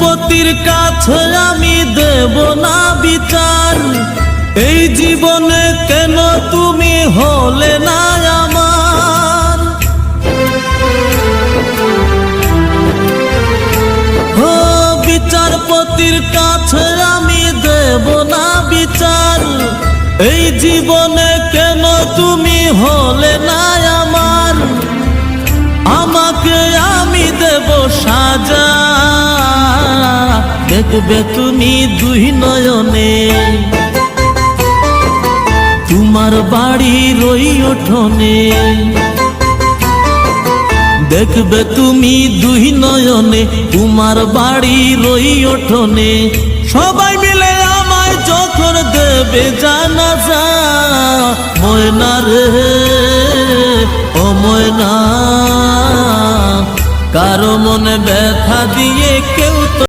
বিচারপতির কাছে আমি দেব না বিচার, এই জীবনে কেন তুমি হলে না আমার। ও বিচারপতির কাছে আমি দেব না বিচার, এই জীবনে কেন তুমি হলে না আমার। আমাকে আমি দেব সাজা, দেখবে তুমি দুই নয়নে, তোমার বাড়ির ওই উঠোনে। দেখবে তুমি দুই নয়নে, তোমার বাড়ির ওই উঠোনে। সবাই মিলে আমায় যখন দেবে জানাজা, ময়না রে ও ময়না, কারো মনে ব্যথা দিয়ে কেউ তো